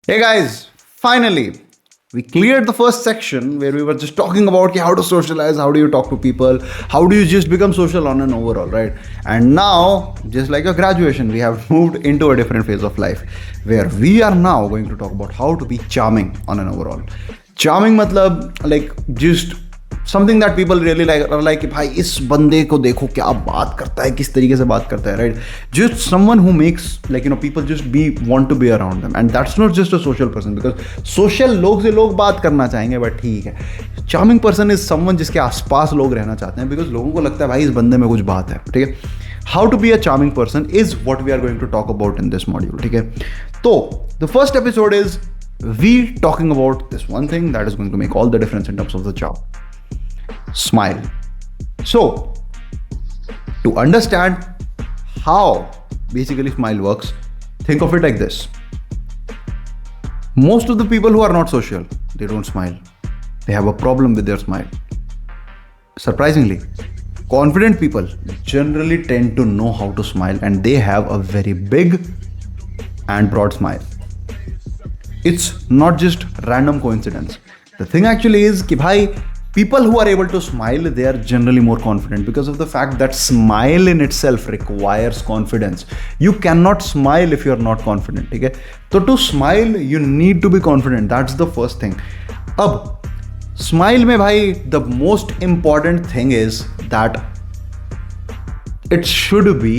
Hey guys, finally, we cleared the first section where we were just talking about how to socialize, how do you talk to people, how do you just become social on an overall, right? And now, just like a graduation, we have moved into a different phase of life where we are now going to talk about how to be charming on an overall. Charming matlab like just something that people really like कि भाई इस बंदे को देखो क्या बात करता है, किस तरीके से बात करता है, right? Just someone who makes like people just be want to be around them, and that's not just a social person, because social लोग से लोग बात करना चाहेंगे, बट ठीक है, चार्मिंग पर्सन इज समवन जिसके आसपास लोग रहना चाहते हैं, बिकॉज लोगों को लगता है भाई इस बंदे में कुछ बात है, ठीक है? How to be a charming person is what we are going to talk about in this module, ठीक है? तो the first episode is we talking about this one thing that is going to make all the difference in terms of the job. Smile. So, to understand how basically smile works, think of it like this. Most of the people who are not social, they don't smile. They have a problem with their smile. Surprisingly, confident people generally tend to know how to smile, and they have a very big and broad smile. It's not just random coincidence. The thing actually is कि भाई people who are able to smile, they are generally more confident because of the fact that smile in itself requires confidence. You cannot smile if you are not confident, ठीक है? तो to smile you need to be confident. That's the first thing. अब smile में भाई the most important thing is that it should be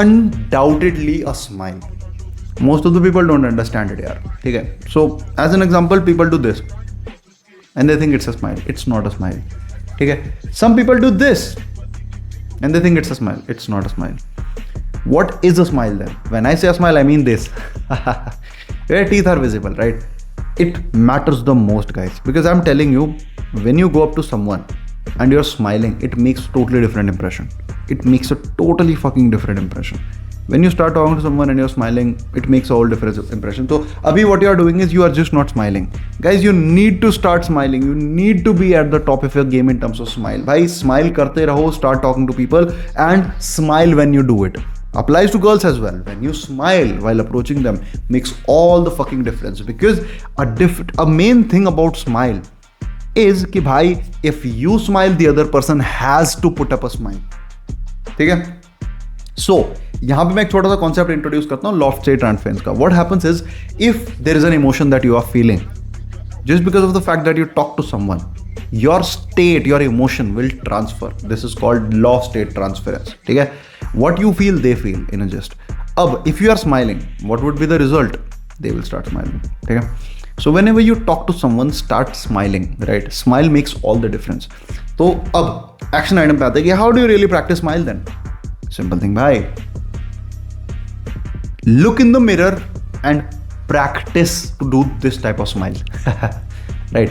undoubtedly a smile. Most of the people don't understand it, yaar. Okay? So, as an example, people do this and they think it's a smile. It's not a smile. Okay? Some people do this and they think it's a smile. It's not a smile. What is a smile then? When I say a smile, I mean this. Your teeth are visible, right? It matters the most, guys, because I'm telling you, when you go up to someone and you're smiling, it makes totally different impression. It makes a totally fucking different impression. When you start talking to someone and you're smiling, it makes a whole different impression. So, abhi what you are doing is you are just not smiling. Guys, you need to start smiling. You need to be at the top of your game in terms of smile. Bhai, smile karte raho, start talking to people and smile when you do it. Applies to girls as well. When you smile while approaching them, makes all the fucking difference. Because a main thing about smile is कि भाई, if you smile, the other person has to put up a smile. ठीक है? So, यहाँ पे मैं एक छोटा सा कॉन्सेप्ट इंट्रोड्यूस करता हूँ, लॉ ऑफ स्टेट ट्रांसफरेंस का. What happens is if there is an emotion that you are feeling, just because of the fact that you talk to someone, your state, your emotion will transfer. This is called law of state transference, ठीक है? What you feel they feel in just. अब if you are smiling, what would be the result? They will start smiling, ठीक है? So when ever you talk to someone, start smiling, right? Smile makes all the difference. तो अब action item पे आते हैं कि how do you really practise smile then? Simple thing भाई, look in the mirror and practice to do this type of smile. Right?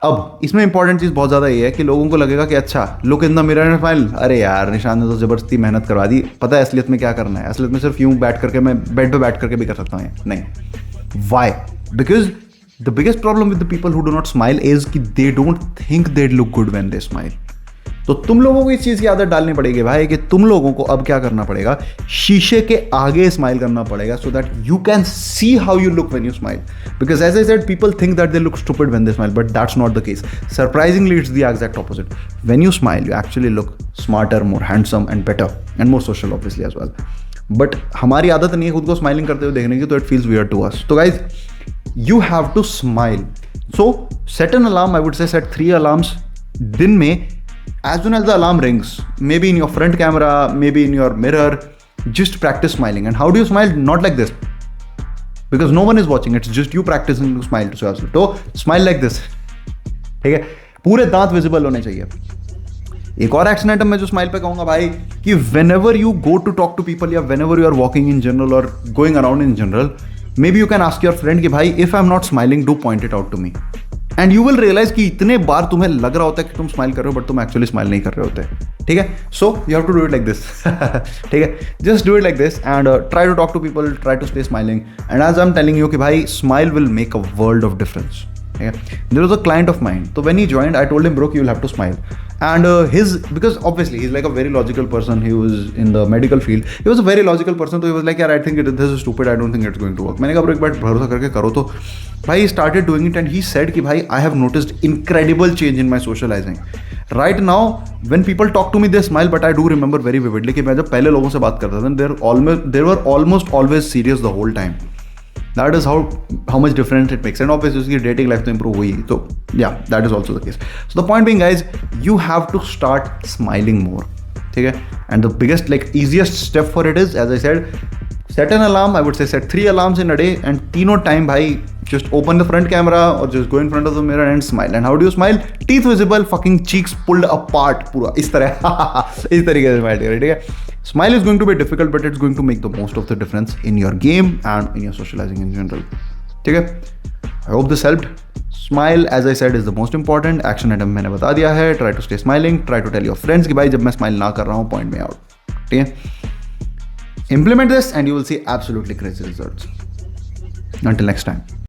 अब इसमें important चीज बहुत ज्यादा ये है कि लोगों को लगेगा कि अच्छा, look in the mirror and smile, अरे यार निशान ने तो जबरदस्ती मेहनत करवा दी, पता है असलियत में क्या करना है? असलियत में सिर्फ यूं बैठ करके, मैं बेड पे बैठ करके भी कर सकता हूँ. नहीं. Why? Because the biggest problem with the people who do not smile is कि they don't think they look good when they smile. तो तुम लोगों को इस चीज की आदत डालनी पड़ेगी भाई कि तुम लोगों को अब क्या करना पड़ेगा, शीशे के आगे स्माइल करना पड़ेगा, so that you can see how you look when you smile. Because as I said, people think that they look stupid when they smile, but that's not the case. Surprisingly it's the exact opposite. When you smile, you actually look smarter, more handsome and better and more social obviously as well. But हमारी आदत नहीं है खुद को smiling करते हुए देखने की, तो it feels weird to us. तो guys, you have to smile. So set an alarm. I would say set 3 alarms दिन में. As soon as the alarm rings, maybe in your front camera, maybe in your mirror, just practice smiling. And how do you smile? Not like this, because no one is watching. It's just you practicing to smile to yourself. So smile like this. ठीक है? पूरे दांत visible होने चाहिए. एक और action item मैं जो स्माइल पे कहूंगा भाई, कि whenever you go to talk to people, या whenever you are walking in general or going around in general, maybe you can ask your friend कि भाई, if I'm not smiling, do point it out to me. And you will realise कि इतने बार तुम्हें लग रहा होता है कि तुम स्माइल कर रहे हो, बट तुम एक्चुअली स्माइल नहीं कर रहे होते. ठीक है? So you have to do it like this. ठीक है? Just do it like this and try to talk to people, try to stay smiling. And as I am telling you कि भाई, smile will make a world of difference. There was a client of mine. So when he joined, I told him, bro, you will have to smile. And because obviously he's like a very logical person. He was in the medical field. He was a very logical person. So he was like, yeah, I think this is stupid. I don't think it's going to work. मैंने कहा, bro, एक बार भरोसा करके करो तो. भाई, he started doing it and he said कि भाई, I have noticed incredible change in my socializing. Right now, when people talk to me, they smile, but I do remember very vividly कि मैं जब पहले लोगों से बात करता था, they were almost always serious the whole time. That is how much difference it makes. And obviously उसकी dating life तो improve हुई. So yeah, that is also the case. So the point being, guys, you have to start smiling more. ठीक है? And the biggest, like, easiest step for it is, as I said, set an alarm. I would say set 3 alarms in a day, and तीनों time भाई just open the front camera or just go in front of the mirror and smile. And how do you smile? Teeth visible, fucking cheeks pulled apart पूरा इस तरह इस तरीके से smile करें. ठीक है? Smile is going to be difficult, but it's going to make the most of the difference in your game and in your socializing in general. ठीक है? I hope this helped. Smile, as I said, is the most important. Action item मैंने बता दिया है. Try to stay smiling. Try to tell your friends कि भाई जब मैं smile ना कर रहा हूँ, point me out. ठीक है? Implement this and you will see absolutely crazy results. Until next time.